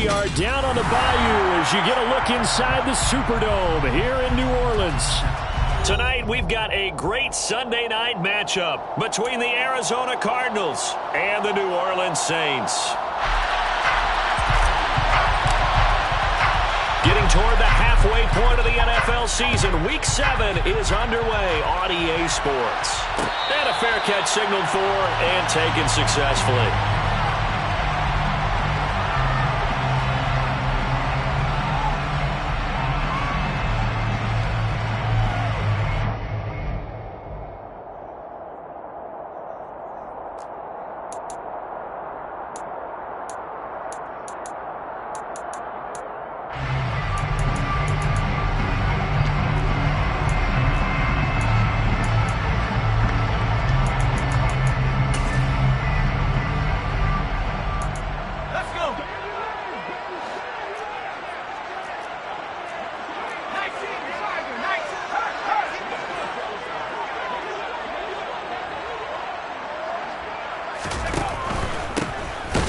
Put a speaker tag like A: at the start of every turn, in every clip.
A: We are down on the bayou as you get a look inside the Superdome here in New Orleans. Tonight, we've got a great Sunday night matchup between the Arizona Cardinals and the New Orleans Saints. Getting toward the halfway point of the NFL season, Week 7 is underway on EA Sports. And a fair catch signaled for and taken successfully.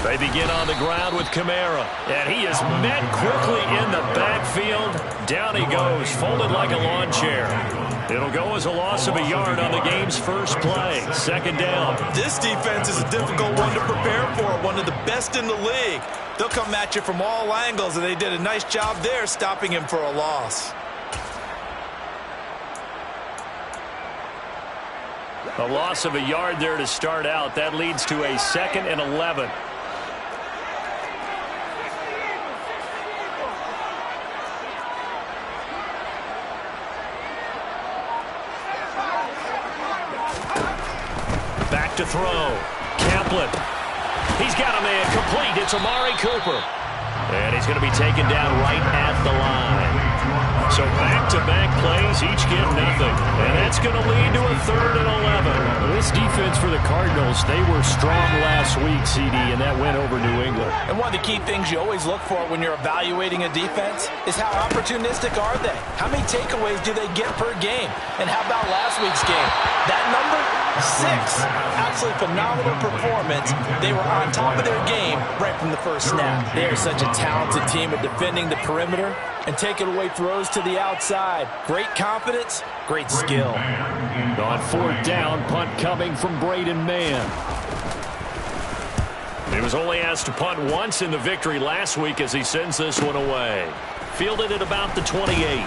A: They begin on the ground with Kamara, and he is met quickly in the backfield. Down he goes, folded like a lawn chair. It'll go as a loss of a yard on the game's first play. Second down.
B: This defense is a difficult one to prepare for, one of the best in the league. They'll come at you from all angles, and they did a nice job there stopping him for a loss.
A: A loss of a yard there to start out. That leads to a 2nd and 11. Back to throw. Kaplan. He's got a man complete. It's Amari Cooper. And he's going to be taken down right at the line. So back-to-back plays, each get nothing. And that's going to lead to a 3rd and 11. This defense for the Cardinals, they were strong last week, CD, and that went over New England.
C: And one of the key things you always look for when you're evaluating a defense is how opportunistic are they? How many takeaways do they get per game? And how about last week's game? That number? 6. Absolutely phenomenal performance. They were on top of their game right from the first snap. They are such a talented team at defending the perimeter and taking away throws to the outside. Great confidence, great skill.
A: On 4th down, punt coming from Braden Mann. He was only asked to punt once in the victory last week as he sends this one away. Fielded at about the 28.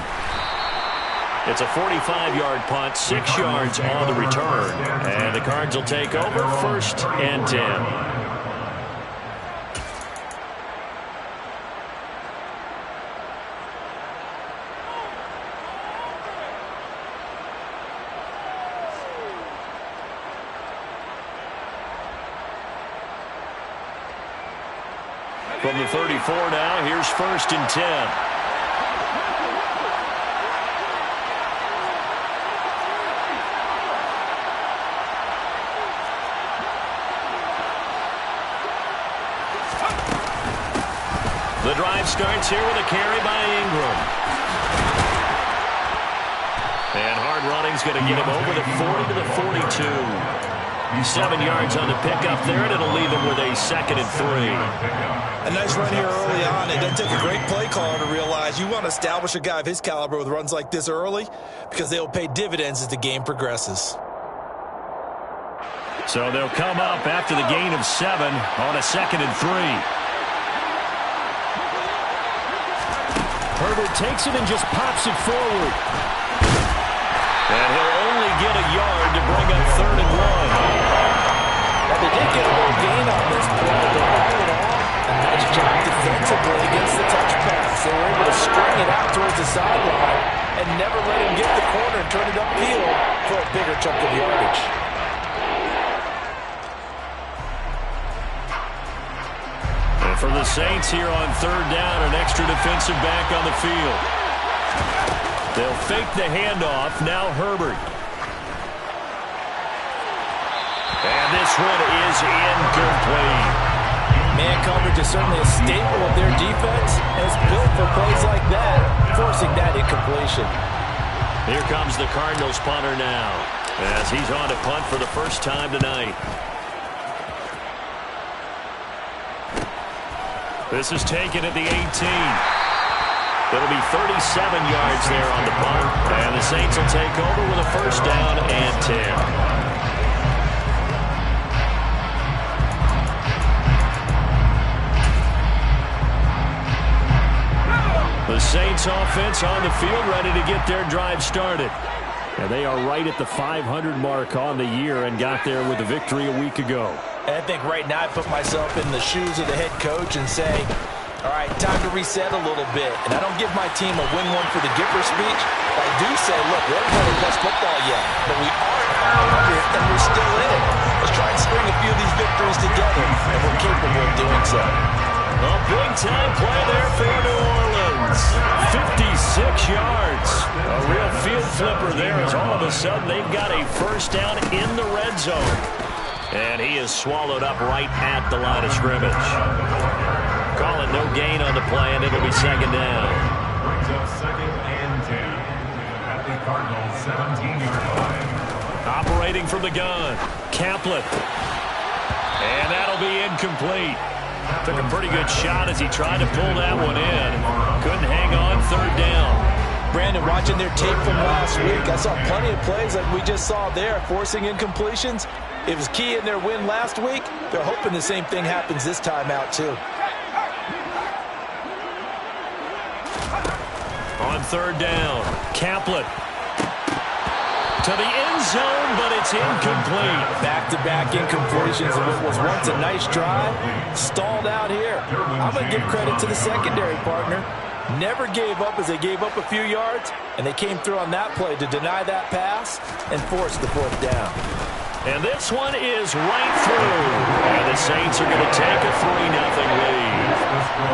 A: It's a 45-yard punt, 6 yards on the return. And the Cards will take over 1st and 10. From the 34 now, here's 1st and 10. The drive starts here with a carry by Ingram. And hard running's going to get him over the 40 to the 42. 7 yards on the pickup there, and it'll leave him with a 2nd and 3.
B: A nice run here early on. It doesn't take a great play caller to realize you want to establish a guy of his caliber with runs like this early because they'll pay dividends as the game progresses.
A: So they'll come up after the gain of 7 on a 2nd and 3. Herbert takes it and just pops it forward. And he'll only get a yard to bring up 3rd and 1.
C: Well, they did get a little gain on this play, but all in all, a nice job defensively against the touch pass. They were able to string it out towards the sideline and never let him get the corner and turn it upfield for a bigger chunk of yardage.
A: For the Saints here on 3rd down, an extra defensive back on the field. They'll fake the handoff. Now Herbert. And this one is incomplete.
C: Man coverage is certainly a staple of their defense, and it's built for plays like that, forcing that incompletion.
A: Here comes the Cardinals punter now, as he's on to punt for the first time tonight. This is taken at the 18. It'll be 37 yards there on the punt. And the Saints will take over with a first down and 10. The Saints offense on the field, ready to get their drive started. And they are right at the 500 mark on the year and got there with a victory a week ago.
C: And I think right now I put myself in the shoes of the head coach and say, all right, time to reset a little bit. And I don't give my team a win one for the Gipper speech. I do say, look, we haven't played our best football yet, but we are at 500 and we're still in it. Let's try and string a few of these victories together, and we're capable of doing so.
A: A big-time play there for New Orleans. 56 yards. A real field flipper there as all of a sudden they've got a first down in the red zone. And he is swallowed up right at the line of scrimmage. Calling no gain on the play, and it'll be second down.
D: Brings up second and 10 at the Cardinals' 17-yard line.
A: Operating from the gun, Kaplan. And that'll be incomplete. Took a pretty good shot as he tried to pull that one in. Couldn't hang on third down.
C: Brandon, watching their tape from last week, I saw plenty of plays like we just saw there, forcing incompletions. It was key in their win last week. They're hoping the same thing happens this time out, too.
A: On third down, Kaplan. To the end zone, but it's incomplete.
C: Back-to-back incompletions of what was once a nice drive. Stalled out here. I'm going to give credit to the secondary partner. Never gave up as they gave up a few yards, and they came through on that play to deny that pass and force the fourth down.
A: And this one is right through. And the Saints are going to take a 3-0 lead.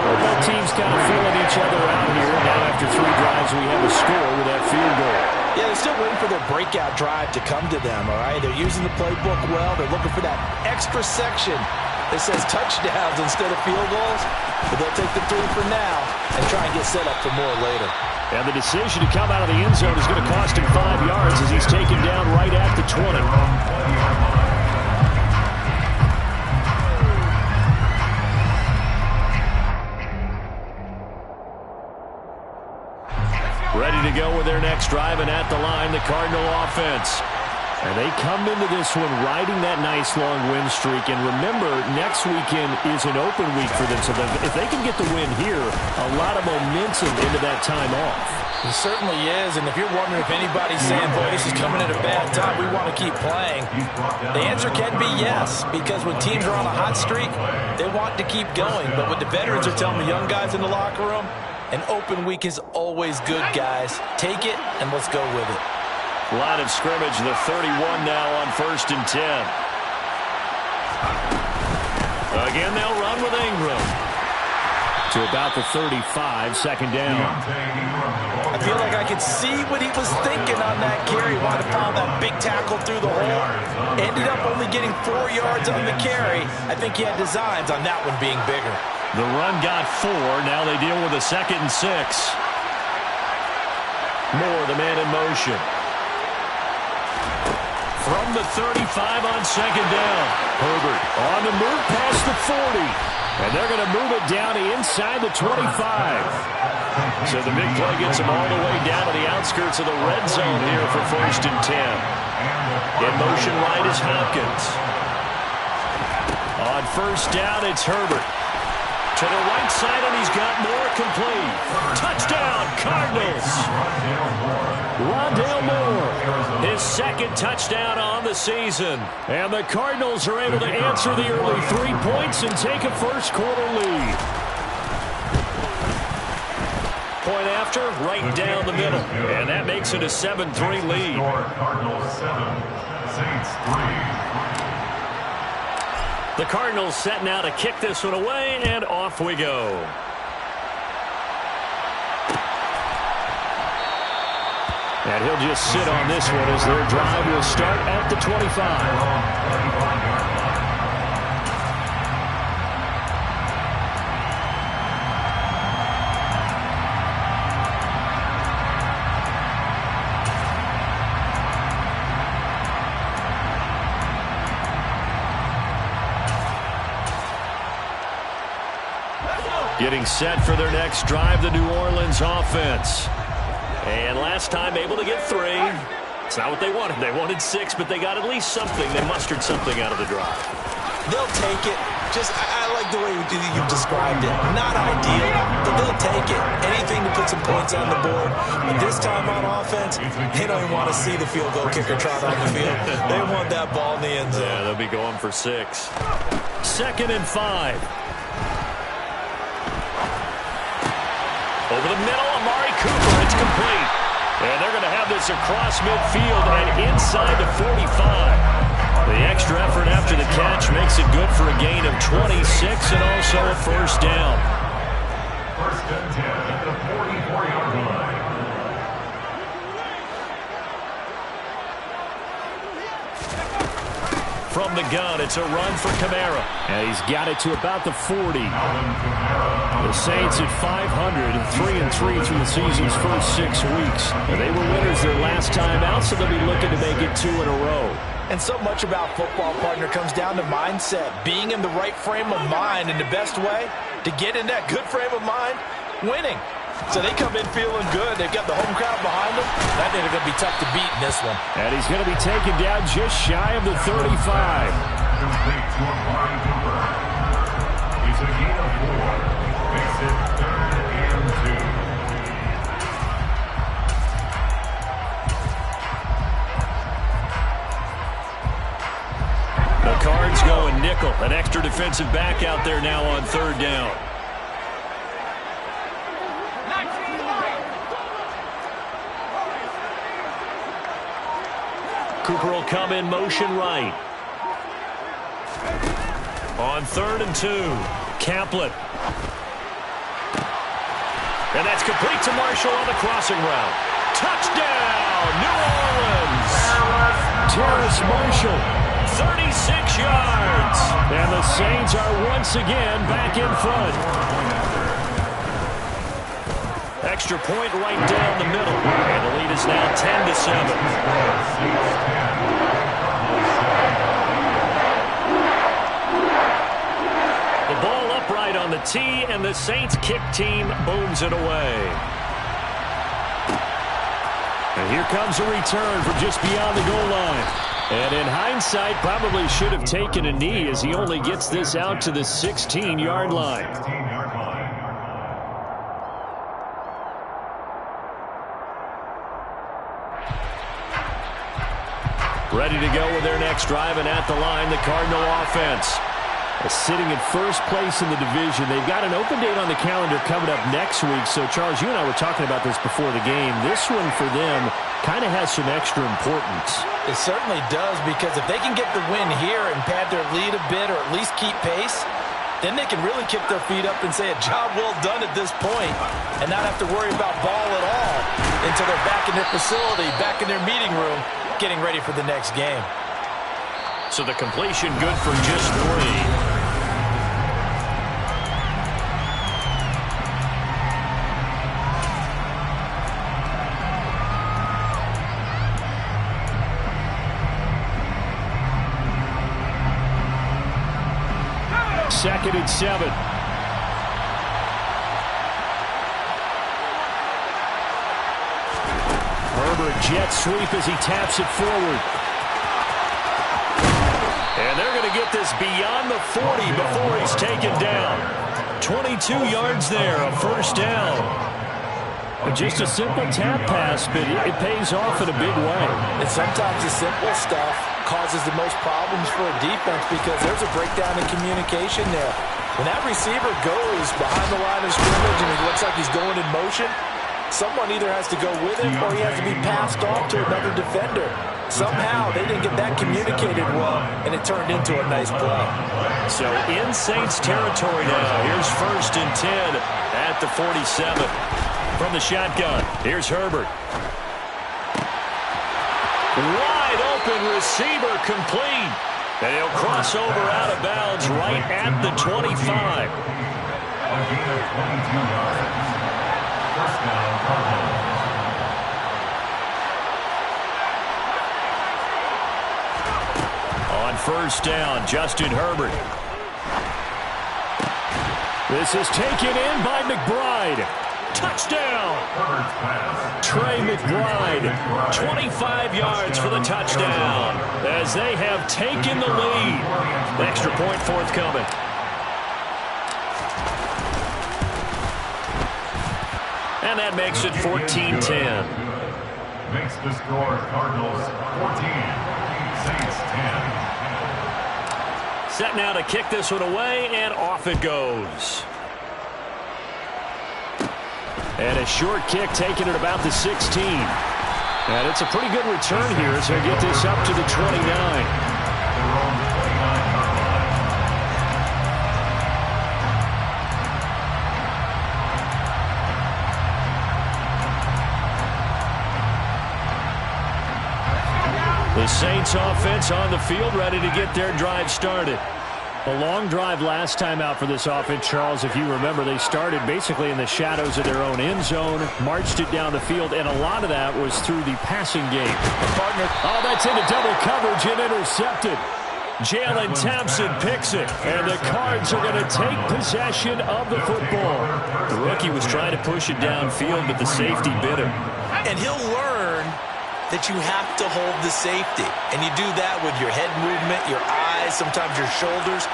A: Both teams kind of feeling each other out here. Now after 3 drives, we have a score with that field goal.
C: Yeah, they're still waiting for their breakout drive to come to them, all right? They're using the playbook well. They're looking for that extra section that says touchdowns instead of field goals. But they'll take the 3 for now and try and get set up for more later.
A: And the decision to come out of the end zone is going to cost him 5 yards as he's taken down right at the 20. Ready to go with their next drive, and at the line, the Cardinal offense. And they come into this one riding that nice long win streak. And remember, next weekend is an open week for them. So if they can get the win here, a lot of momentum into that time off.
C: It certainly is. And if you're wondering if anybody's saying, boy, this is coming at a bad time, we want to keep playing, the answer can be yes. Because when teams are on a hot streak, they want to keep going. But what the veterans are telling the young guys in the locker room, an open week is always good, guys. Take it, and let's go with it.
A: Line of scrimmage, the 31 now on 1st and 10. Again, they'll run with Ingram. To about the 35, second down.
C: I feel like I could see what he was thinking on that carry. Wanted to follow that big tackle through the hole. Ended up only getting 4 yards on the carry. I think he had designs on that one being bigger.
A: The run got 4. Now they deal with a 2nd and 6. Moore, the man in motion. From the 35 on second down. Herbert on the move past the 40. And they're going to move it down to inside the 25. So the big play gets them all the way down to the outskirts of the red zone here for 1st and 10. In motion right is Hopkins. On first down, it's Herbert. To the right side, and he's got more complete. Touchdown, Cardinals. Rondale Moore, his 2nd touchdown on the season. And the Cardinals are able to answer the early 3 points and take a first-quarter lead. Point after, right down the middle. And that makes it a 7-3 lead.
D: Cardinals 7, Saints 3.
A: The Cardinals set now to kick this one away, and off we go. And he'll just sit on this one as their drive will start at the 25. Getting set for their next drive, the New Orleans offense. And last time able to get 3. It's not what they wanted. They wanted 6, but they got at least something. They mustered something out of the drive.
C: They'll take it. I like the way you described it. Not ideal, but they'll take it. Anything to put some points on the board. But this time on offense, they don't even want to see the field goal kicker trot on the field. They want that ball in the end zone.
A: Yeah, they'll be going for 6. 2nd and 5. Over the middle, Amari Cooper. It's complete. And they're going to have this across midfield and inside the 45. The extra effort after the catch makes it good for a gain of 26 and also a first down.
D: 1st and 10 at the 44-yard line.
A: From the gun, it's a run for Kamara. And he's got it to about the 40. The Saints at 500, 3-3 through the season's first 6 weeks. And they were winners their last time out, so they'll be looking to make it 2 in a row.
C: And so much about football, partner, comes down to mindset. Being in the right frame of mind, and the best way to get in that good frame of mind, winning. So they come in feeling good. They've got the home crowd behind them. I think they're going to be tough to beat in this one.
A: And he's going to be taken down just shy of the 35.
D: Complete to Amari Cooper. He's a gain of 4. Makes it 3rd and 2.
A: The Cards go a nickel. An extra defensive back out there now on 3rd down. Cooper will come in motion right. On 3rd and 2, Kaplan. And that's complete to Marshall on the crossing route. Touchdown, New Orleans! Terrace Marshall, 36 yards. And the Saints are once again back in front. Extra point right down the middle. And the lead is now 10-7. The ball upright on the tee, and the Saints kick team booms it away. And here comes a return from just beyond the goal line. And in hindsight, probably should have taken a knee as he only gets this out to the 16-yard line. Ready to go with their next drive, and at the line, the Cardinal offense. Sitting in first place in the division. They've got an open date on the calendar coming up next week. So, Charles, you and I were talking about this before the game. This one for them kind of has some extra importance.
C: It certainly does, because if they can get the win here and pad their lead a bit or at least keep pace, then they can really kick their feet up and say a job well done at this point and not have to worry about ball at all until they're back in their facility, back in their meeting room, getting ready for the next game.
A: So the completion good for just 3. Second and 7. Herbert jet sweep as he taps it forward. And they're going to get this beyond the 40 before he's taken down. 22 yards there, a first down. Just a simple tap pass, but it pays off in a big way.
C: And sometimes the simple stuff causes the most problems for a defense because there's a breakdown in communication there. When that receiver goes behind the line of scrimmage and it looks like he's going in motion, someone either has to go with him or he has to be passed off to another defender. Somehow they didn't get that communicated well, and it turned into a nice play.
A: So in Saints territory now, here's 1st and 10 at the 47. From the shotgun, here's Herbert. Wide open receiver complete. And he'll cross over out of bounds right at the 25.
D: A gain of 22 yards. First down, Cardinals.
A: On first down, Justin Herbert. This is taken in by McBride. Touchdown! Trey McBride, 25 yards for the touchdown as they have taken the lead. Extra point forthcoming. And that makes it 14-10.
D: Makes the score Cardinals 14, Saints 10.
A: Set now to kick this one away, and off it goes. And a short kick taken at about the 16. And it's a pretty good return here as they get this up to the 29. The Saints offense on the field, ready to get their drive started. A long drive last time out for this offense, Charles. If you remember, they started basically in the shadows of their own end zone, marched it down the field, and a lot of that was through the passing game. Partner, oh, that's into double coverage and intercepted. Jalen Thompson picks it, and the Cards are going to take possession of the football. The rookie was trying to push it downfield, but the safety bit him.
C: And he'll learn that you have to hold the safety. And you do that with your head movement, your eyes, sometimes your shoulders.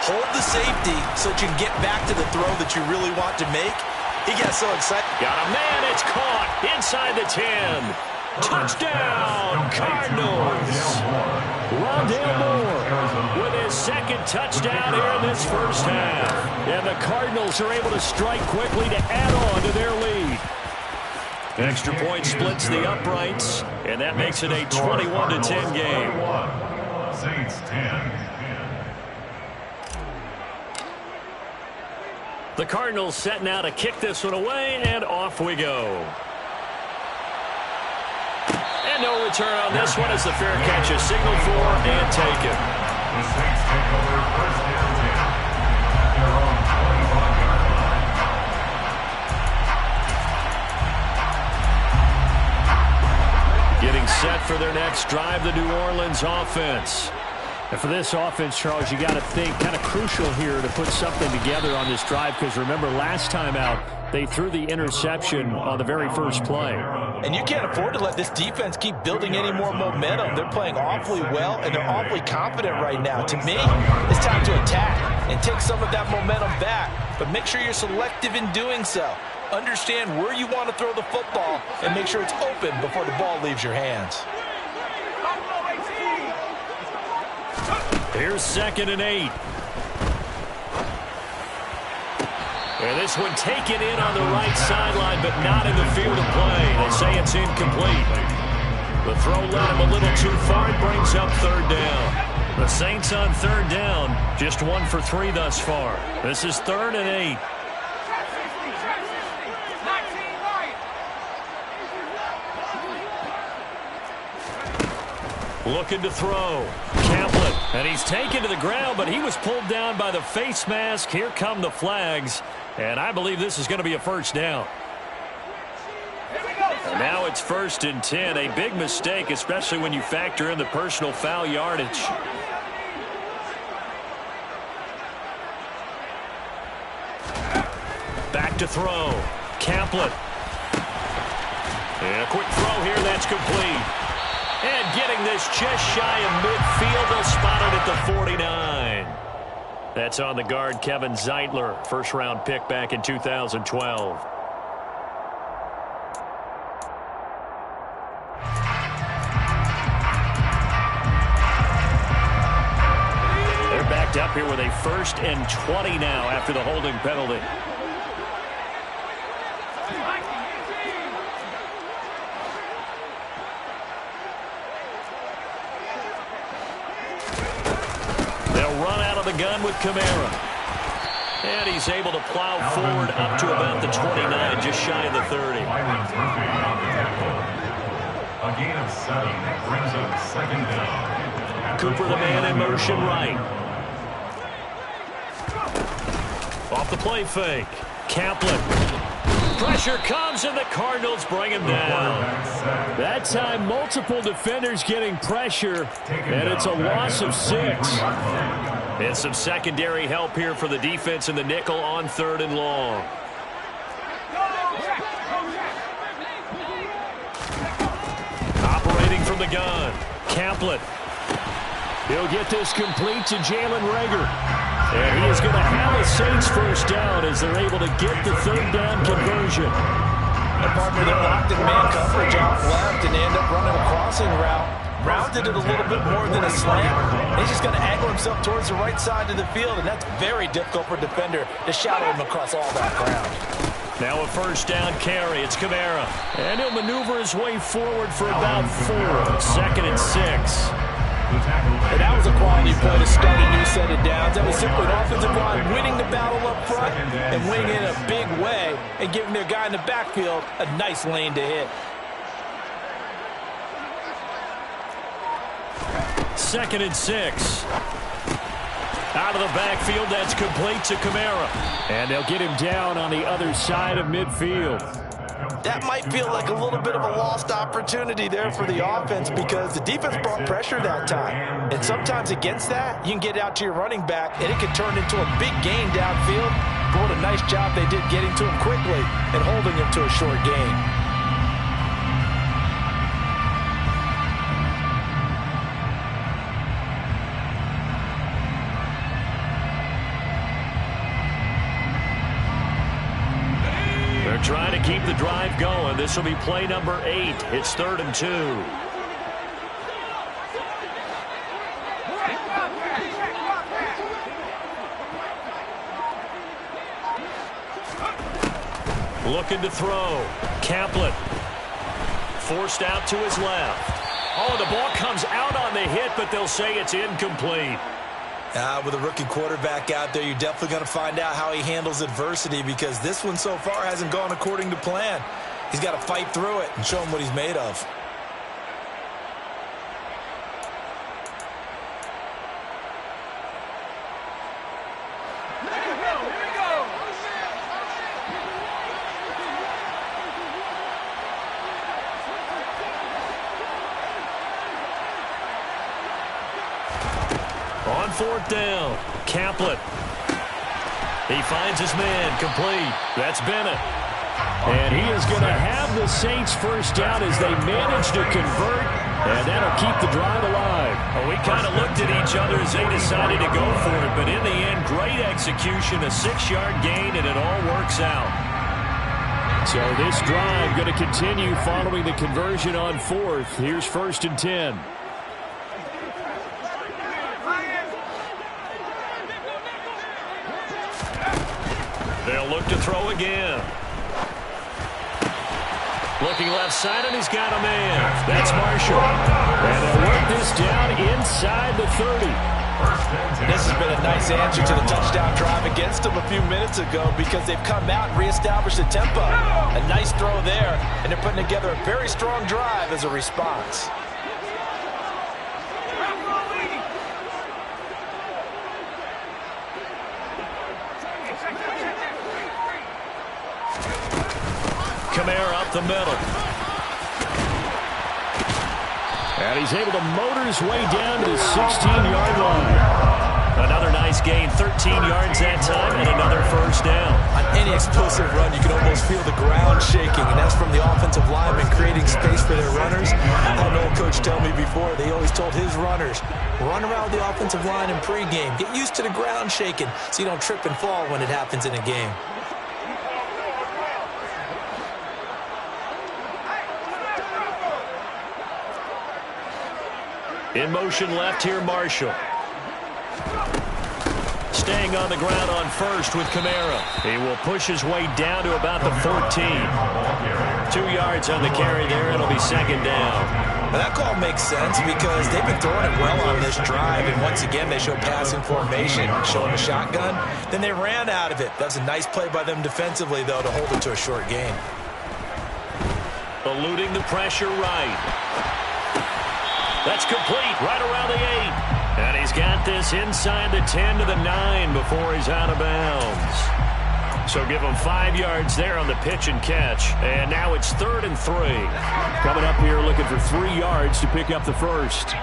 C: Hold the safety so that you can get back to the throw that you really want to make. He got so excited.
A: Got a man, it's caught inside the 10. Touchdown, Cardinals. Rondale Moore with his second touchdown here in this first half. And the Cardinals are able to strike quickly to add on to their lead. Extra point splits the uprights, and that makes it a 21-10 game.
D: Saints 10.
A: The Cardinals set now to kick this one away, and off we go. And no return on this one as the fair catch is signaled for and taken.
D: The Saints take over first down 10. Their own 25-yard line.
A: Getting set for their next drive, the New Orleans offense. And for this offense, Charles, you got to think kind of crucial here to put something together on this drive, because remember last time out, they threw the interception on the very first play.
C: And you can't afford to let this defense keep building any more momentum. They're playing awfully well, and they're awfully confident right now. To me, it's time to attack and take some of that momentum back. But make sure you're selective in doing so. Understand where you want to throw the football and make sure it's open before the ball leaves your hands.
A: Here's 2nd and 8. And this one taken in on the right sideline, but not in the field of play. They say it's incomplete. The throw led him a little too far. It brings up 3rd down. The Saints on 3rd down, just 1 for 3 thus far. This is 3rd and 8. Looking to throw. Kaplan, and he's taken to the ground, but he was pulled down by the face mask. Here come the flags, and I believe this is going to be a first down. And now it's 1st and 10. A big mistake, especially when you factor in the personal foul yardage. Back to throw. Kaplan. And a quick throw here, that's complete. And getting this just shy of midfield, they'll spot it at the 49. That's on the guard, Kevin Zeitler, first-round pick back in 2012. They're backed up here with a 1st and 20 now after the holding penalty. The gun with Kamara. And he's able to plow forward up to about the 29, just shy of the 30.
D: A gain of 7 brings up 2nd down.
A: Cooper, the man in motion right. Off the play fake. Kaplan. Pressure comes, and the Cardinals bring him down. That time, multiple defenders getting pressure, and it's a loss of 6. And some secondary help here for the defense in the nickel on 3rd and long. Operating from the gun, Kaplan. He'll get this complete to Jalen Reagor. And he is going to have a Saints first down as they're able to get the 3rd down conversion.
C: The partner, they're locked in man coverage out left, and they end up running a crossing route. Rounded it a little bit more than a slant. He's just going to angle himself towards the right side of the field, and that's very difficult for a defender to shadow him across all that ground.
A: Now a first down carry. It's Kamara. And he'll maneuver his way forward for about 4. 2nd and 6.
C: And that was a quality play to start a new set of downs. That was simply an offensive line winning the battle up front and winning in a big way and giving their guy in the backfield a nice lane to hit.
A: 2nd and 6. Out of the backfield, that's complete to Kamara. And they'll get him down on the other side of midfield.
C: That might feel like a little bit of a lost opportunity there for the offense because the defense brought pressure that time. And sometimes against that, you can get out to your running back, and it can turn into a big gain downfield. But what a nice job they did getting to him quickly and holding him to a short gain.
A: Trying to keep the drive going. This will be play number 8. It's 3rd and 2. Looking to throw. Kaplan. Forced out to his left. Oh, the ball comes out on the hit, but they'll say it's incomplete.
B: With a rookie quarterback out there, you're definitely going to find out how he handles adversity because this one so far hasn't gone according to plan. He's got to fight through it and show him what he's made of.
A: On 4th down, Kaplan. He finds his man, complete. That's Bennett. And he is going to have the Saints first down as they manage to convert, and that'll keep the drive alive. Well, we kind of looked at each other as they decided to go for it, but in the end, great execution, a 6-yard gain, and it all works out. So this drive going to continue following the conversion on 4th. Here's 1st and 10. They'll look to throw again. Looking left side, and he's got a man. That's Marshall. And they'll work this down inside the 30.
C: This has been a nice answer to the touchdown drive against them a few minutes ago because they've come out and reestablished the tempo. A nice throw there, and they're putting together a very strong drive as a response.
A: Kamara up the middle. And he's able to motor his way down to the 16-yard line. Another nice gain, 13 yards that time, and another first down.
B: On any explosive run, you can almost feel the ground shaking, and that's from the offensive linemen creating space for their runners. I had an old coach tell me before, they always told his runners, run around the offensive line in pregame. Get used to the ground shaking so you don't trip and fall when it happens in a game.
A: In motion left here, Marshall. Staying on the ground on 1st with Kamara. He will push his way down to about the 14. 2 yards on the carry there. It'll be 2nd down.
B: Now that call makes sense because they've been throwing it well on this drive, and once again they show passing formation, showing a shotgun. Then they ran out of it. That was a nice play by them defensively, though, to hold it to a short gain.
A: Eluding the pressure right. That's complete right around the 8. And he's got this inside the 10 to the 9 before he's out of bounds. So give him 5 yards there on the pitch and catch. And now it's 3rd and 3. Coming up here looking for 3 yards to pick up the first.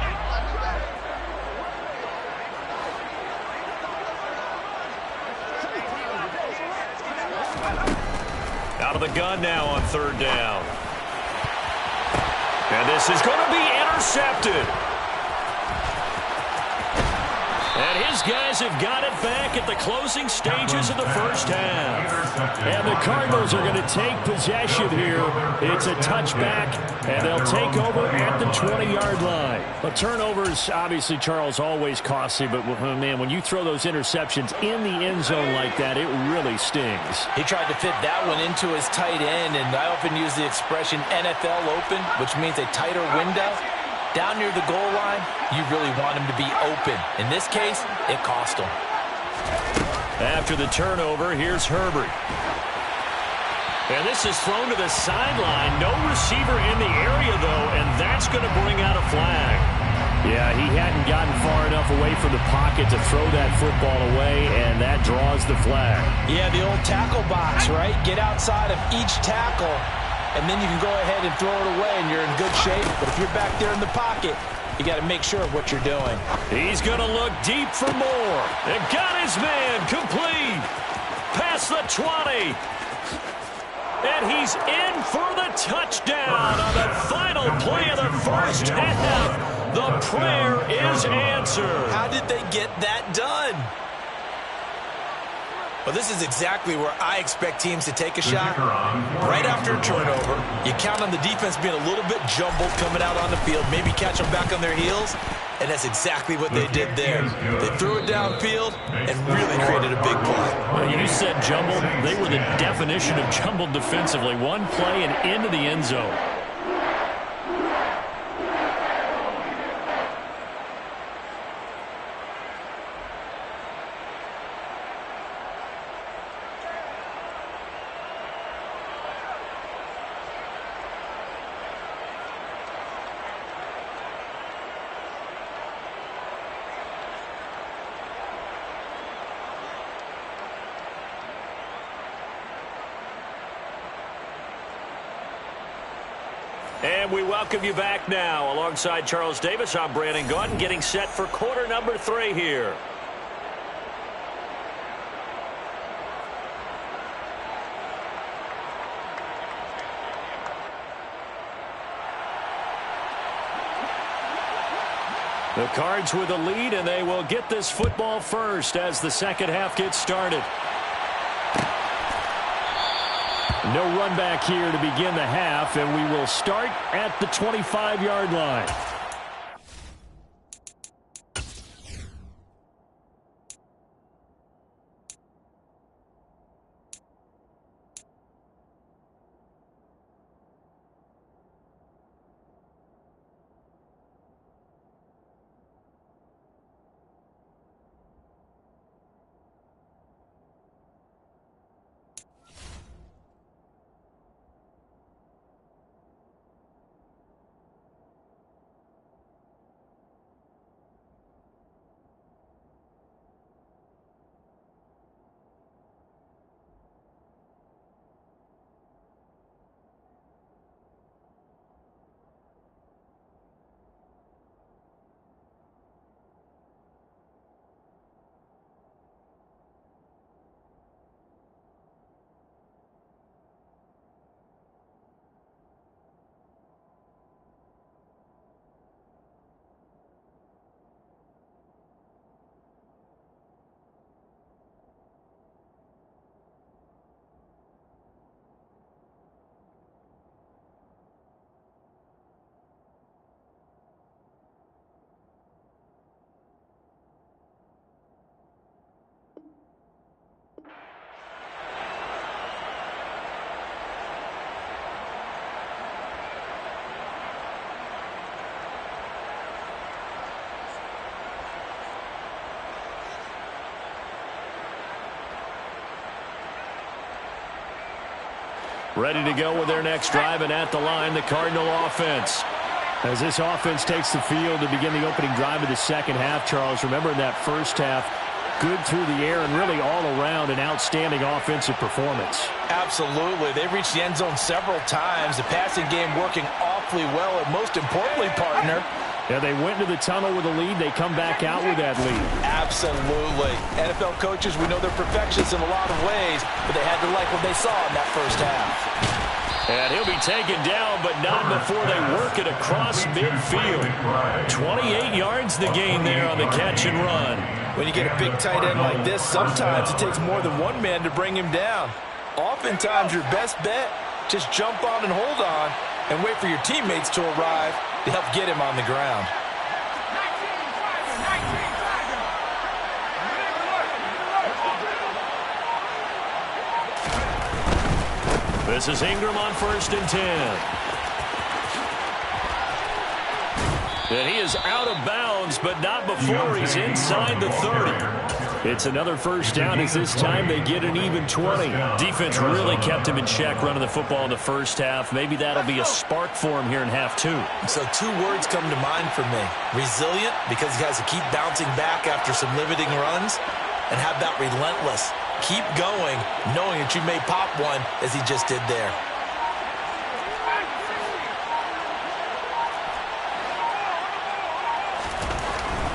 A: Out of the gun now on third down. And this is going to be intercepted. And his guys have got it back at the closing stages of the first half. And the Cardinals are going to take possession here. It's a touchback, and they'll take over at the 20-yard line. A turnovers, obviously, Charles, always costly, but, man, when you throw those interceptions in the end zone like that, it really stings.
C: He tried to fit that one into his tight end, and I often use the expression NFL open, which means a tighter window. Down near the goal line, you really want him to be open. In this case, it cost him.
A: After the turnover, here's Herbert. And this is thrown to the sideline. No receiver in the area, though, and that's going to bring out a flag. Yeah, he hadn't gotten far enough away from the pocket to throw that football away, and that draws the flag.
C: Yeah, the old tackle box, right? Get outside of each tackle, and then you can go ahead and throw it away, and you're in good shape. But if you're back there in the pocket, you got to make sure of what you're doing.
A: He's going to look deep for more. And got his man complete. Past the 20. And he's in for the touchdown on the final play of the first half. The prayer is answered.
C: How did they get that done? Well, this is exactly where I expect teams to take a shot. Right after a turnover, you count on the defense being a little bit jumbled coming out on the field, maybe catch them back on their heels, and that's exactly what they did there. They threw it downfield and really created a big play.
A: Well, you said jumbled. They were the definition of jumbled defensively. One play and into the end zone. And we welcome you back now. Alongside Charles Davis, I'm Brandon Gaudin, getting set for quarter number 3 here. The Cards with a lead, and they will get this football first as the second half gets started. No run back here to begin the half, and we will start at the 25-yard line. Ready to go with their next drive, and at the line, the Cardinal offense. As this offense takes the field to begin the opening drive of the second half, Charles, remember in that first half, good through the air and really all around an outstanding offensive performance.
C: Absolutely. They reached the end zone several times. The passing game working awfully well, and most importantly, partner,
A: Yeah, they went to the tunnel with a lead. They come back out with that lead.
C: Absolutely. NFL coaches, we know they're perfectionists in a lot of ways, but they had to like what they saw in that first half.
A: And he'll be taken down, but not before they work it across midfield. 28 yards the gain there on the catch and run.
C: When you get a big tight end like this, sometimes it takes more than one man to bring him down. Oftentimes, your best bet, just jump on and hold on and wait for your teammates to arrive to help get him on the ground.
A: This is Ingram on 1st and 10. And he is out of bounds, but not before he's inside the 30. It's another first down as this time they get an even 20. Defense really kept him in check running the football in the first half. Maybe that'll be a spark for him here in half 2.
B: So 2 words come to mind for me. Resilient, because he has to keep bouncing back after some limiting runs. And how about relentless? Keep going, knowing that you may pop one as he just did there.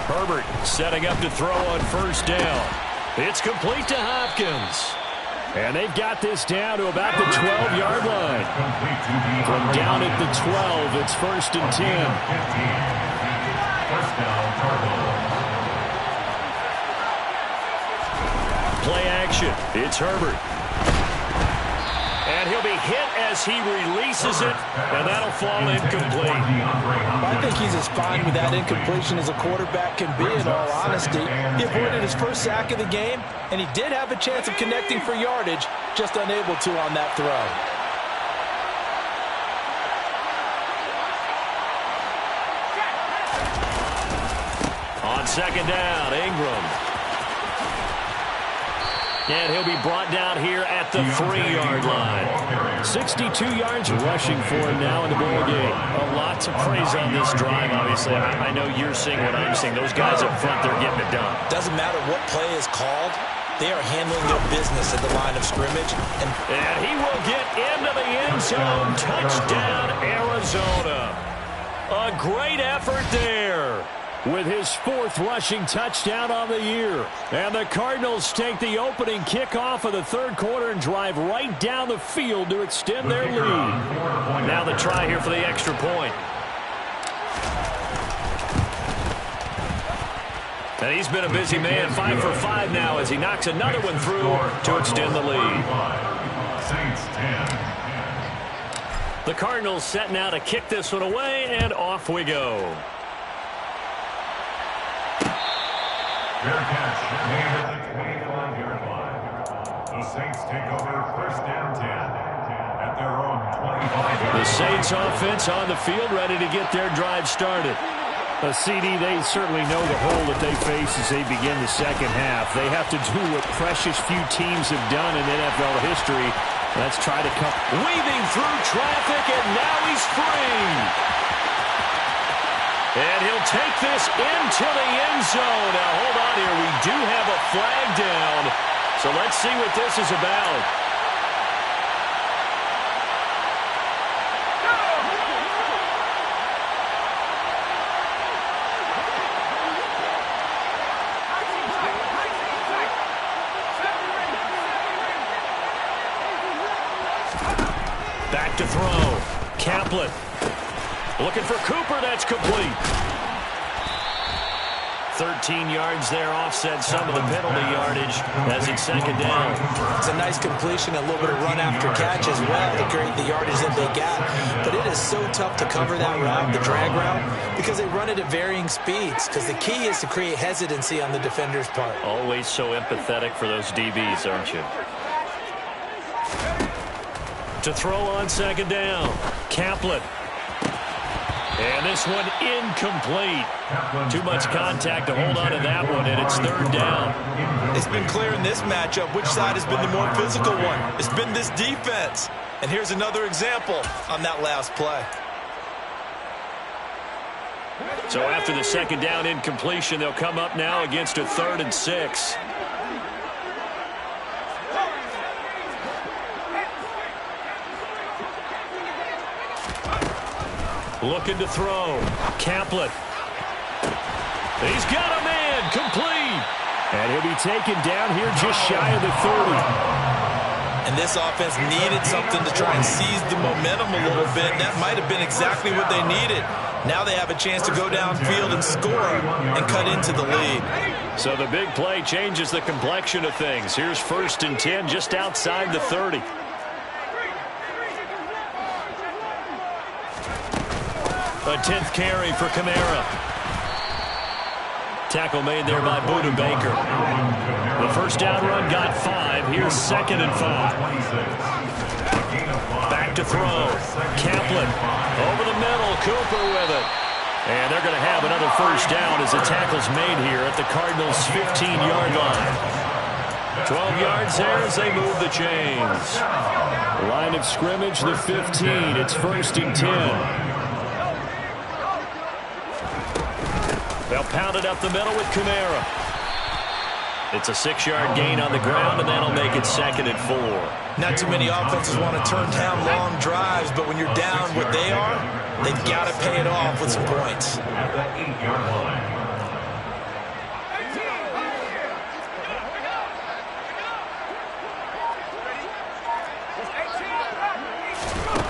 A: Herbert setting up to throw on 1st down. It's complete to Hopkins. And they've got this down to about the 12-yard line. From down at the 12, it's 1st and 10.
D: First down,
A: Play action. It's Herbert. And he'll be hit as he releases it, and that'll fall incomplete.
C: I think he's as fine with that incompletion as a quarterback can be, in all honesty. He avoided his first sack of the game, and he did have a chance of connecting for yardage, just unable to on that throw.
A: On 2nd down, Ingram. And he'll be brought down here at the 3-yard line. 62 yards rushing for him now in the ball game. A lot to praise on this drive, obviously. I know you're seeing what I'm seeing. Those guys up front, they're getting it done.
B: Doesn't matter what play is called. They are handling their business at the line of scrimmage.
A: And he will get into the end zone. Touchdown, Arizona. A great effort there, with his 4th rushing touchdown on the year. And the Cardinals take the opening kickoff of the 3rd quarter and drive right down the field to extend their lead. Now the try here for the extra point. And he's been a busy man, 5 for 5 now as he knocks another one through to extend the lead.
D: Saints 10.
A: The Cardinals set now to kick this one away, and off we go.
D: Fair catch made at the 25-yard line. The Saints take over 1st and 10 at their own 25-yard line.
A: The Saints offense on the field, ready to get their drive started. CD, they certainly know the hole that they face as they begin the second half. They have to do what precious few teams have done in NFL history. Let's try to come. Weaving through traffic, and now he's free. And he'll take this into the end zone. Now, hold on here. We do have a flag down. So let's see what this is about. Back to throw. Kaplan. Looking for Cooper. That's complete. 13 yards there, offset some of the penalty yardage as it's 2nd down.
B: It's a nice completion, a little bit of run after catch as well to create the yardage that they got. But it is so tough to cover that route, the drag route, because they run it at varying speeds, because the key is to create hesitancy on the defender's part.
A: Always so empathetic for those DBs, aren't you? To throw on 2nd down, Kaplan. And this one incomplete. Too much contact to hold on to that one, and it's 3rd down.
C: It's been clear in this matchup which side has been the more physical one. It's been this defense. And here's another example on that last play.
A: So after the 2nd down incompletion, they'll come up now against a 3rd and 6. Looking to throw. Kaplan. He's got a man, complete. And he'll be taken down here just shy of the 30.
C: And this offense needed something to try and seize the momentum a little bit. That might have been exactly what they needed. Now they have a chance to go downfield and score and cut into the lead.
A: So the big play changes the complexion of things. Here's 1st and 10 just outside the 30. A 10th carry for Kamara. Tackle made there by Baker. The first down run got 5. Here's 2nd and 5. Back to throw. Kaplan over the middle. Cooper with it. And they're going to have another first down as the tackle's made here at the Cardinals' 15-yard line. 12 yards there as they move the chains. Line of scrimmage, the 15. It's 1st and 10. They'll pound it up the middle with Kamara. It's a 6-yard gain on the ground, and that'll make it 2nd and 4.
C: Not too many offenses want to turn down long drives, but when you're down what they are, they've got to pay it off with some points.
D: At the 8-yard line.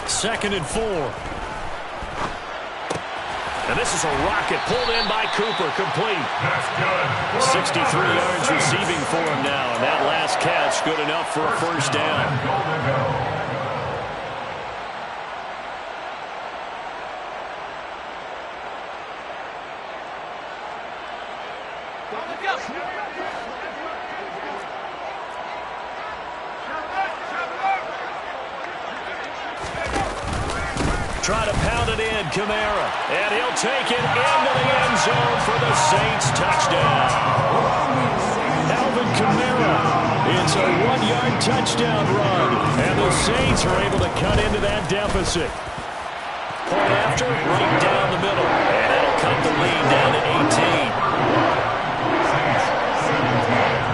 A: 2nd and 4. And this is a rocket pulled in by Cooper, complete.
D: That's good.
A: 63 yards receiving for him now. And that last catch good enough for a first down. Try to pound it in, Kamara. And he'll take it into the end zone for the Saints touchdown. Alvin Kamara. It's a 1-yard touchdown run. And the Saints are able to cut into that deficit. Point after, right down the middle. And that'll cut the lead down to 18.
D: Saints 17.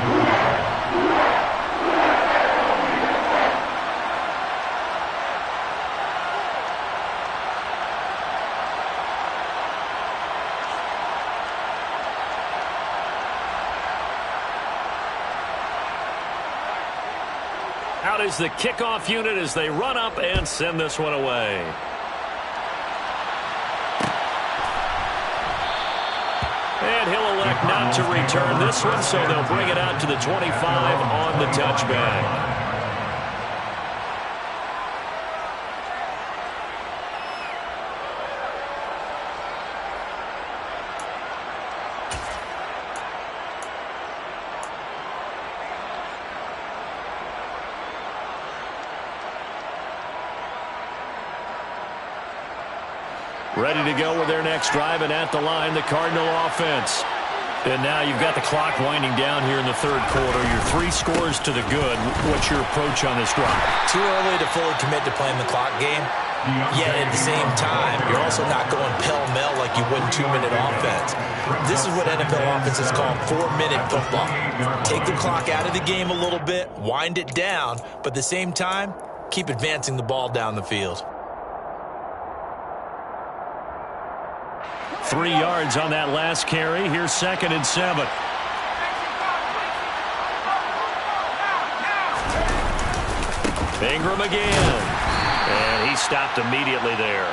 A: Out is the kickoff unit as they run up and send this one away. And he'll elect not to return this one, so they'll bring it out to the 25 on the touchback. Ready to go with their next drive, and at the line, the Cardinal offense. And now you've got the clock winding down here in the third quarter. Your 3 scores to the good. What's your approach on this drive?
C: Too early to fully commit to playing the clock game. Yet at the same time, you're also not going pell-mell like you would in 2-minute offense. This is what NFL offenses call 4-minute football. Take the clock out of the game a little bit, wind it down, but at the same time, keep advancing the ball down the field.
A: 3 yards on that last carry. Here's 2nd and 7. Ingram again. And he stopped immediately there.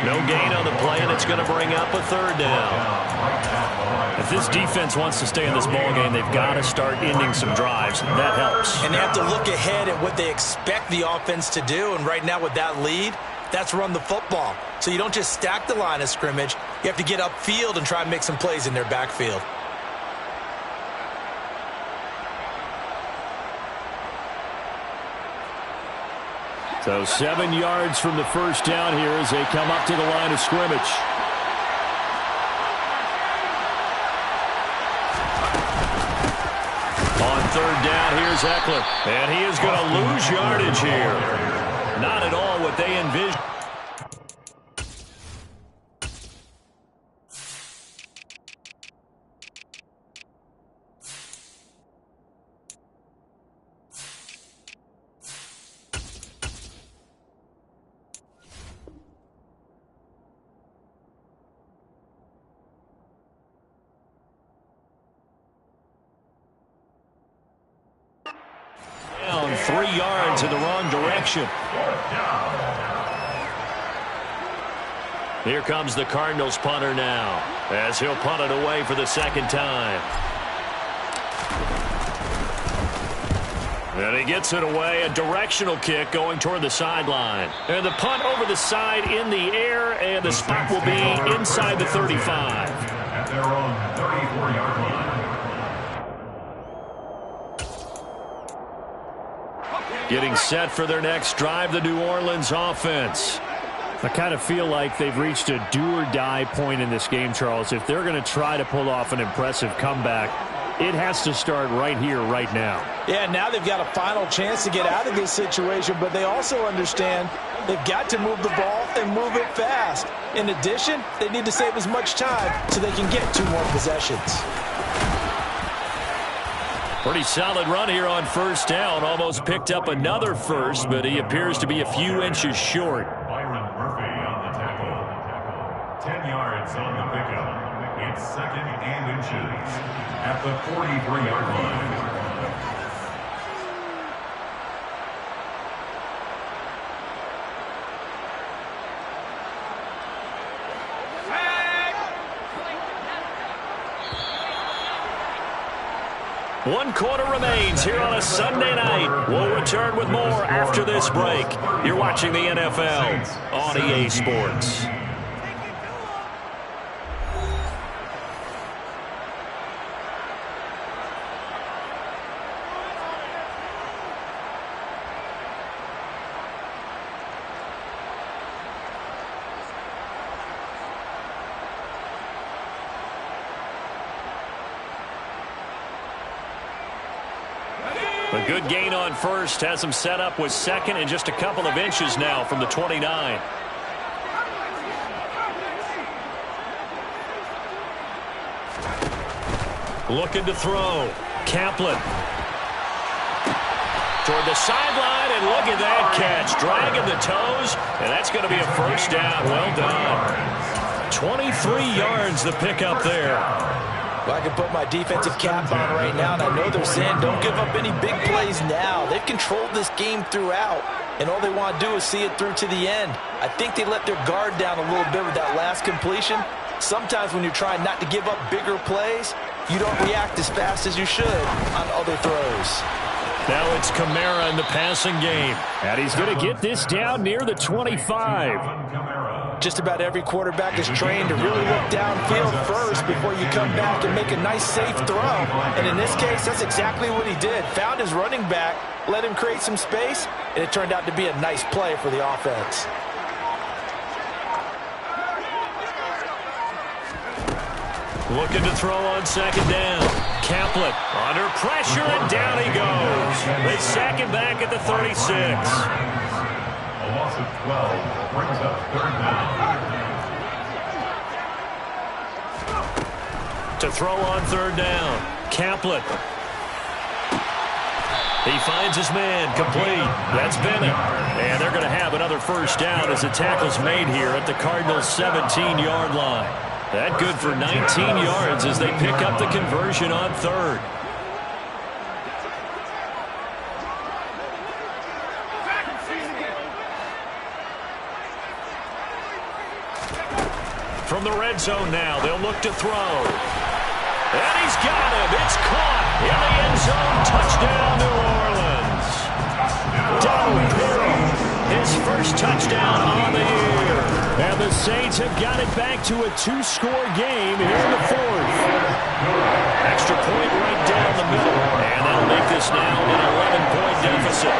A: No gain on the play, and it's going to bring up a 3rd down. If this defense wants to stay in this ballgame, they've got to start ending some drives. That helps.
C: And they have to look ahead at what they expect the offense to do. And right now with that lead, that's run the football. So you don't just stack the line of scrimmage. You have to get upfield and try and make some plays in their backfield.
A: So 7 yards from the first down here as they come up to the line of scrimmage. On 3rd down, here's Eckler. And he is going to lose yardage here. Not at all what they envisioned. 3 yards in the wrong direction. Here comes the Cardinals punter now, as he'll punt it away for the second time. And he gets it away, a directional kick going toward the sideline. And the punt over the side in the air, and the spot will be inside the 35.
D: At their own 34-yard line.
A: Getting set for their next drive, the New Orleans offense.
E: I kind of feel like they've reached a do-or-die point in this game, Charles. If they're going to try to pull off an impressive comeback, it has to start right here, right now.
C: Yeah, now they've got a final chance to get out of this situation, but they also understand they've got to move the ball and move it fast. In addition, they need to save as much time so they can get 2 more possessions.
A: Pretty solid run here on first down. Almost picked up another first, but he appears to be a few inches short.
D: Byron Murphy on the tackle. 10 yards on the pickup. It's 2nd and inches at the 43-yard line.
A: One quarter remains here on a Sunday night. We'll return with more after this break. You're watching the NFL on EA Sports. A good gain on first has him set up with second and just a couple of inches now from the 29. Looking to throw. Kaplan. Toward the sideline, and look at that catch. Dragging the toes, and that's going to be a first down. Well done. 23 yards the pickup there.
C: Well, I can put my defensive cap on right now, and I know they're saying don't give up any big plays now. They've controlled this game throughout, and all they want to do is see it through to the end. I think they let their guard down a little bit with that last completion. Sometimes when you're trying not to give up bigger plays, you don't react as fast as you should on other throws.
A: Now it's Kamara in the passing game, and he's going to get this down near the 25.
C: Just about every quarterback is trained to really look downfield first before you come back and make a nice, safe throw. And in this case, that's exactly what he did. Found his running back, let him create some space, and it turned out to be a nice play for the offense.
A: Looking to throw on second down. Kaplan under pressure, and down he goes. They sack him back at the 36.
D: A loss of 12 brings up 3rd down.
A: To throw on 3rd down. Kaplan. He finds his man, complete. That's Bennett. And they're going to have another first down as the tackle's made here at the Cardinals' 17-yard line. That good for 19 yards as they pick up the conversion on 3rd. From the red zone now, they'll look to throw. And he's got him. It's caught in the end zone. Touchdown, New Orleans. Donald Perry, his first touchdown on the year. And the Saints have got it back to a 2-score game here in the 4th. Extra point right down the middle. And that'll make this now an 11-point deficit.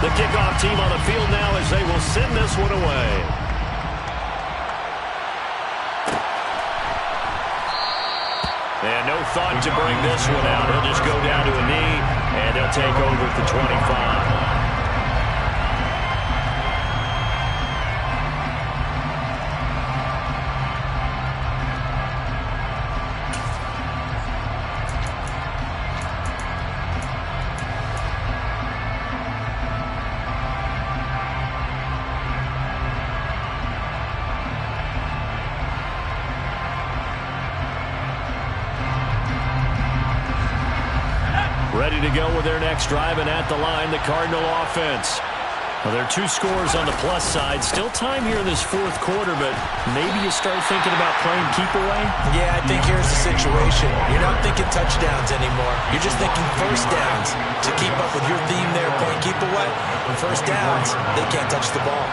A: The kickoff team on the field now as they will send this one away. And no thought to bring this one out. He'll just go down to a knee, and they'll take over at the 25.
E: to go with their next drive, and at the line, the Cardinal offense. Well, there are 2 scores on the plus side. Still time here in this fourth quarter, but maybe you start thinking about playing keep away?
B: Yeah, I think here's the situation. You're not thinking touchdowns anymore. You're just thinking first downs. To keep up with your theme there, playing keep away, on first downs, they can't touch the ball.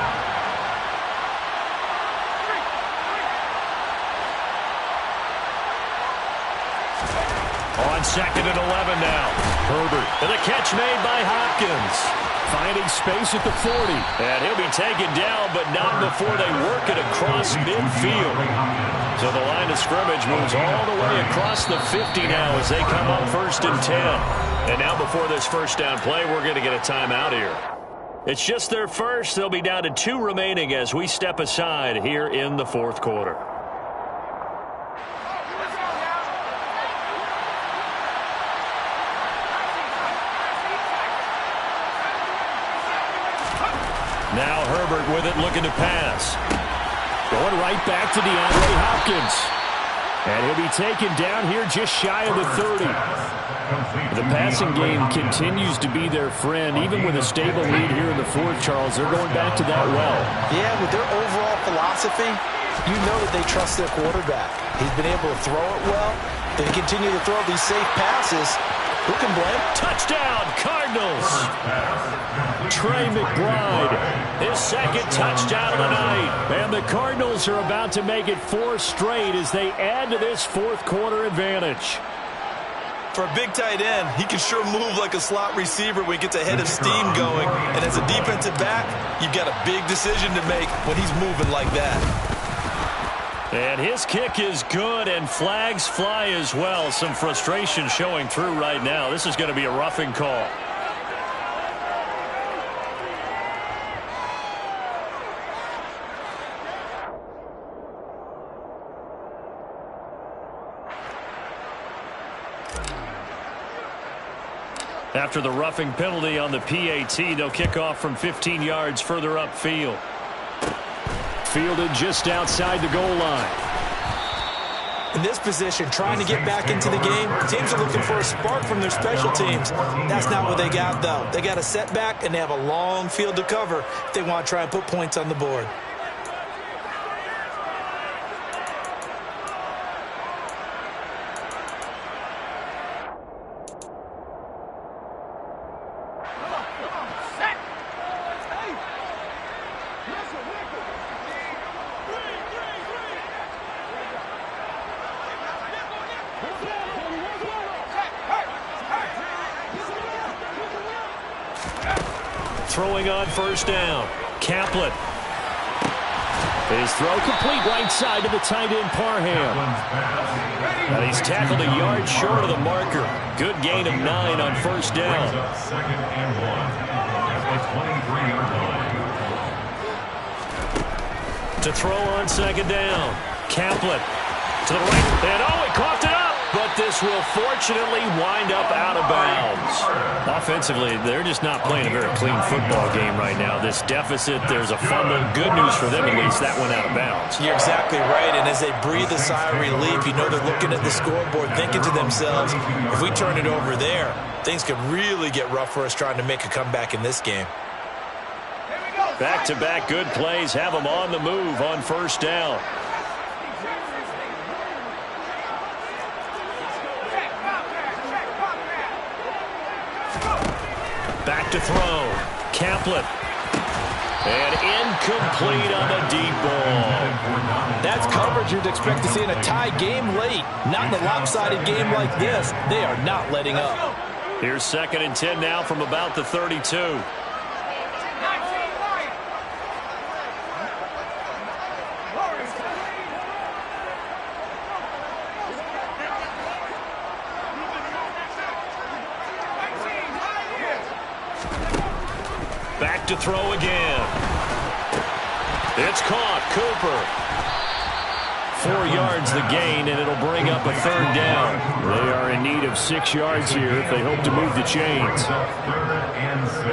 E: On 2nd and 11 now. Herbert. And the catch made by Hopkins. Finding space at the 40.
A: And he'll be taken down, but not before they work it across midfield. So the line of scrimmage moves all the way across the 50 now as they come up 1st and 10. And now before this first down play, we're going to get a timeout here. It's just their first. They'll be down to 2 remaining as we step aside here in the fourth quarter.
E: Now Herbert with it, looking to pass. Going right back to DeAndre Hopkins. And he'll be taken down here just shy of the 30. The passing game continues to be their friend. Even with a stable lead here in the fourth, Charles, they're going back to that well.
B: Yeah, with their overall philosophy, you know that they trust their quarterback. He's been able to throw it well. They continue to throw these safe passes. Who can blame?
A: Touchdown, Cardinals! Trey McBride, his 2nd touchdown of the night.
E: And the Cardinals are about to make it 4 straight as they add to this fourth quarter advantage.
F: For a big tight end, he can sure move like a slot receiver when he gets a head of steam going. And as a defensive back, you've got a big decision to make when he's moving like that.
A: And his kick is good, and flags fly as well. Some frustration showing through right now. This is going to be a roughing call. After the roughing penalty on the PAT, they'll kick off from 15 yards further upfield.
E: Fielded just outside the goal line.
B: In this position, trying to get back into the game, teams are looking for a spark from their special teams. That's not what they got, though. They got a setback, and they have a long field to cover if they want to try and put points on the board.
A: Throwing on first down. Kaplan.
E: His throw complete right side to the tight end Parham.
A: And he's tackled a yard short of the marker. Good gain of 9 on first down.
D: 2nd and 1 at the 23-yard line.
A: To throw on 2nd down. Kaplan to the right. And he coughed it up. But this will fortunately wind up out of bounds.
E: Offensively, they're just not playing a very clean football game right now. This deficit, there's a fumble. Good news for them, at least. That went out of bounds.
B: You're exactly right, and as they breathe a sigh of relief, you know they're looking at the scoreboard, thinking to themselves, if we turn it over there, things could really get rough for us trying to make a comeback in this game.
A: Back-to-back good plays have them on the move on first down. Back to throw. Kaplan. And incomplete on the deep ball.
C: That's coverage you'd expect to see in a tie game late. Not in a lopsided game like this. They are not letting up.
A: Here's 2nd and 10 now from about the 32. Back to throw again. It's caught. Cooper. 4 yards the gain, and it'll bring up a 3rd down.
E: They are in need of 6 yards here if they hope to move the chains.
D: 3rd and 6.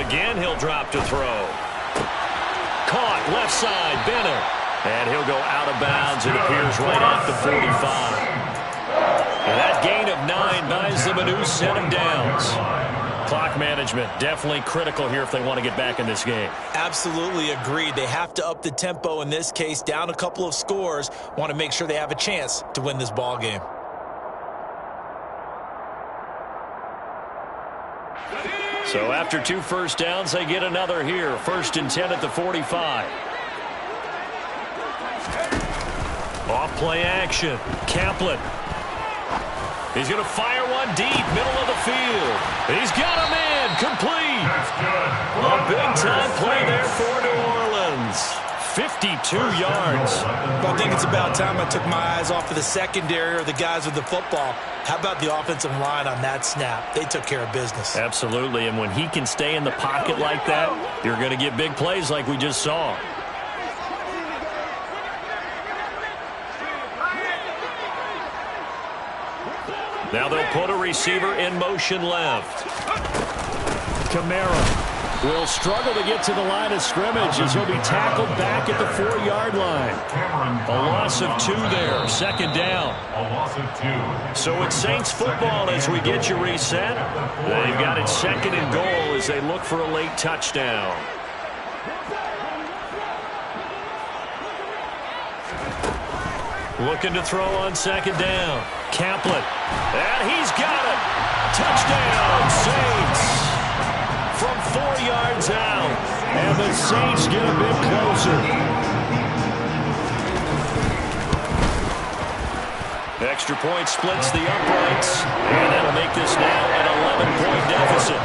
A: Again, he'll drop to throw. caught. Left side, Bennett. And he'll go out of bounds. It appears right at the 45. And that gain of 9 buys them a new set of downs. Clock management definitely critical here if they want to get back in this game.
C: Absolutely agreed. They have to up the tempo in this case, down a couple of scores. Want to make sure they have a chance to win this ball game.
A: So after 2 first downs, they get another here. 1st and 10 at the 45. Off play action. Kaplan. He's going to fire one deep, middle of the field. He's got him in, complete. A big-time play there for New Orleans. 52 yards.
C: I think it's about time I took my eyes off of the secondary or the guys with the football. How about the offensive line on that snap? They took care of business.
A: Absolutely, and when he can stay in the pocket like that, you're going to get big plays like we just saw. Now they'll put a receiver in motion left. Kamara will struggle to get to the line of scrimmage as he'll be tackled back at the 4-yard line. A loss of 2 there, 2nd down.
D: A loss of 2.
A: So it's Saints football as we get you reset. They've got it 2nd and goal as they look for a late touchdown. Looking to throw on 2nd down. Kaplan. And he's got it. Touchdown, Saints. From 4 yards out. And the Saints get a bit closer. Extra point splits the uprights. And that'll make this now an 11-point deficit.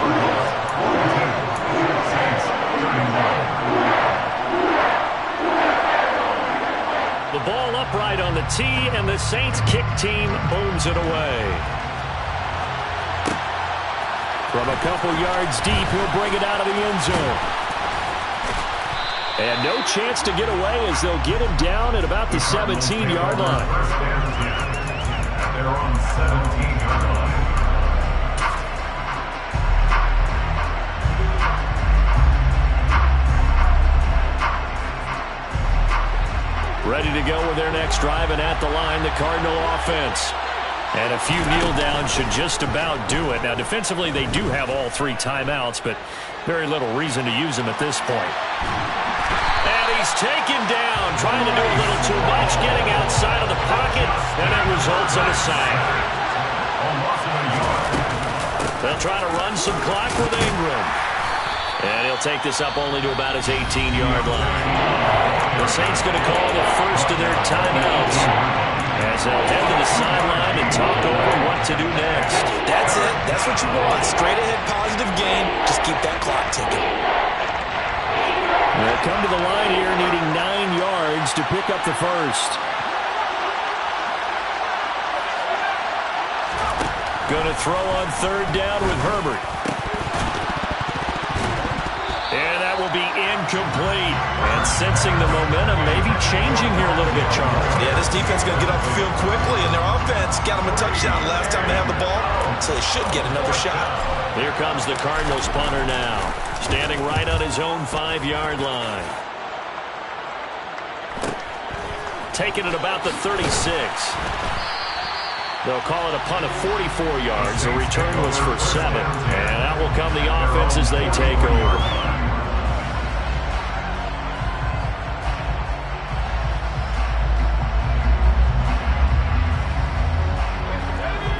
A: The ball upright on the tee, and the Saints kick team booms it away. From a couple yards deep, he'll bring it out of the end zone. And no chance to get away as they'll get him down at about the 17-yard line.
D: At their own 17-yard line.
A: Ready to go with their next drive, and at the line, the Cardinal offense. And a few kneel downs should just about do it. Now, defensively, they do have all 3 timeouts, but very little reason to use them at this point. And he's taken down, trying to do a little too much, getting outside of the pocket, and that results in a sack. They'll try to run some clock with Ingram. And he'll take this up only to about his 18-yard line. The Saints going to call the first of their timeouts as they'll head to the sideline and talk over what to do next.
C: That's it. That's what you want. Straight ahead positive game. Just keep that clock ticking.
A: They'll come to the line here needing 9 yards to pick up the first. Going to throw on 3rd down with Herbert. And that will be incomplete. And sensing the momentum, maybe changing here a little bit, Charles.
F: Yeah, this defense is going to get off the field quickly, and their offense got them a touchdown last time they had the ball, so they should get another shot.
A: Here comes the Cardinals punter now, standing right on his own 5-yard line. Taking it about the 36. They'll call it a punt of 44 yards. The return was for 7. And out will come the offense as they take over.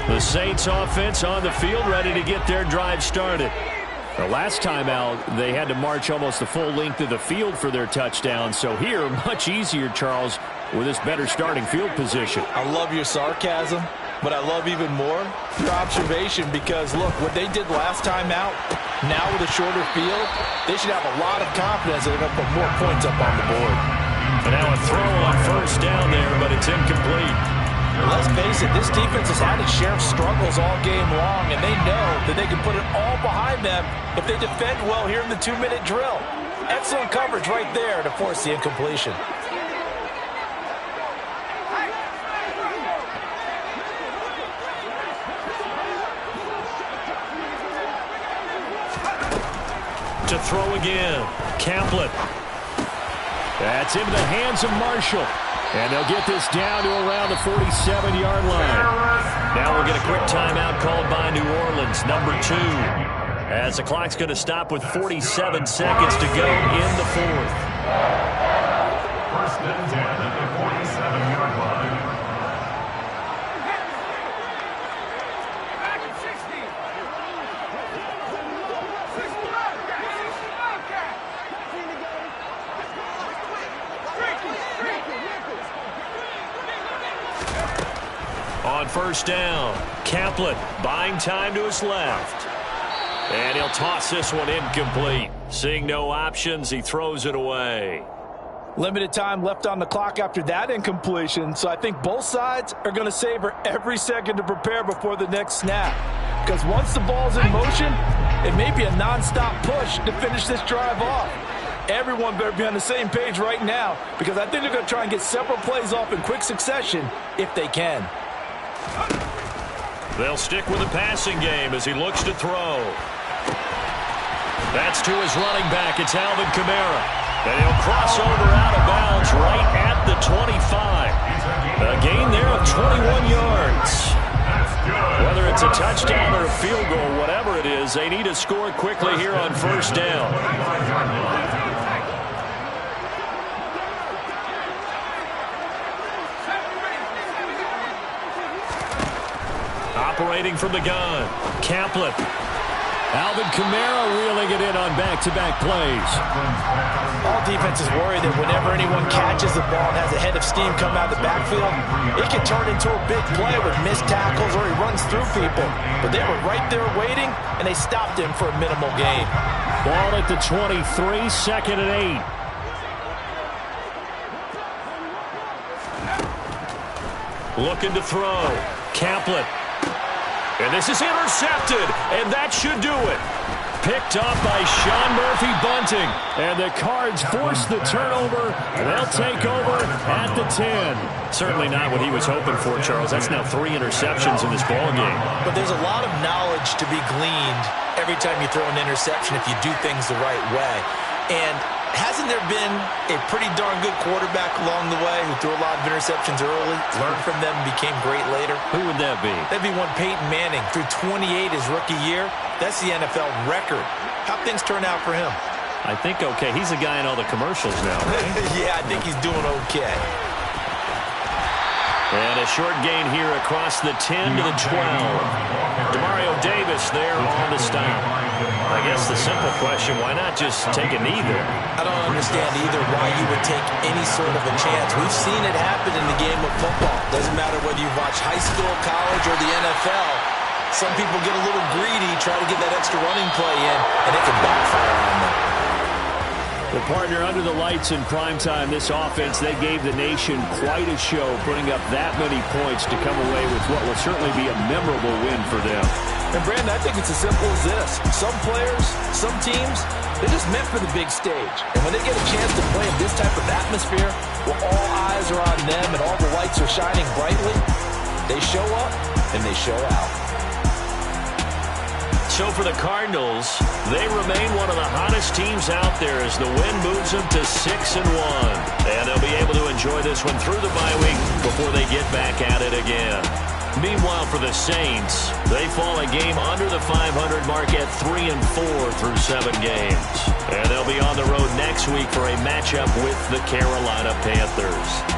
A: The Saints offense on the field, ready to get their drive started. The last time out, they had to march almost the full length of the field for their touchdown. So here, much easier, Charles, with this better starting field position.
C: I love your sarcasm, but I love even more your observation because, look, what they did last time out, now with a shorter field, they should have a lot of confidence that they're going to put more points up on the board.
A: And now a throw on 1st down there, but it's incomplete.
C: Let's face it, this defense has had its share of struggles all game long, and they know that they can put it all behind them if they defend well here in the 2-minute drill. Excellent coverage right there to force the incompletion.
A: To throw again, Kaplan.
E: That's into the hands of Marshall. And they'll get this down to around the 47-yard line.
A: Now we'll get a quick timeout called by New Orleans, number 2. As the clock's going to stop with 47 seconds to go in the fourth.
D: First and 10 at the 47-yard line.
A: On first down, Kaplan buying time to his left. And he'll toss this one incomplete. Seeing no options, he throws it away.
C: Limited time left on the clock after that incompletion, so I think both sides are going to savor every second to prepare before the next snap. Because once the ball's in motion, it may be a nonstop push to finish this drive off. Everyone better be on the same page right now, because I think they're going to try and get several plays off in quick succession if they can.
A: They'll stick with the passing game as he looks to throw. That's to his running back. It's Alvin Kamara. And he'll cross over out of bounds right at the 25. A gain there of 21 yards. Whether it's a touchdown or a field goal, whatever it is, they need to score quickly here on first down. Operating from the gun, Kaplan. Alvin Kamara reeling it in on back-to-back plays.
C: All defenses worry that whenever anyone catches the ball and has a head of steam come out of the backfield, it can turn into a big play with missed tackles or he runs through people. But they were right there waiting, and they stopped him for a minimal gain.
E: Ball at the 23, second and
A: 8. Looking to throw, Kaplan. And this is intercepted, and that should do it. Picked up by Sean Murphy-Bunting.
E: And the Cards force the turnover, and they'll take over at the 10.
A: Certainly not what he was hoping for, Charles. That's now 3 interceptions in this ballgame.
C: But there's a lot of knowledge to be gleaned every time you throw an interception if you do things the right way. And hasn't there been a pretty darn good quarterback along the way who threw a lot of interceptions early, learned from them, and became great later?
A: Who would that be?
C: That'd be one Peyton Manning. Threw 28 his rookie year. That's the NFL record. How'd things turn out for him?
A: I think okay. He's the guy in all the commercials now, right?
C: Yeah, I think he's doing okay.
A: And a short gain here across the 10 to the 12. Demario Davis there on the stop. I guess the simple question, why not just take a knee there?
C: I don't understand either why you would take any sort of a chance. We've seen it happen in the game of football. Doesn't matter whether you watch high school, college, or the NFL. Some people get a little greedy, try to get that extra running play in, and it can backfire on them.
E: Well, partner, under the lights in primetime, this offense, they gave the nation quite a show, putting up that many points to come away with what will certainly be a memorable win for them.
C: And, Brandon, I think it's as simple as this. Some players, some teams, they're just meant for the big stage. And when they get a chance to play in this type of atmosphere, where all eyes are on them and all the lights are shining brightly, they show up and they show out.
A: So for the Cardinals, they remain one of the hottest teams out there as the win moves them to 6-1. And they'll be able to enjoy this one through the bye week before they get back at it again. Meanwhile, for the Saints, they fall a game under the 500 mark at 3-4 through 7 games. And they'll be on the road next week for a matchup with the Carolina Panthers.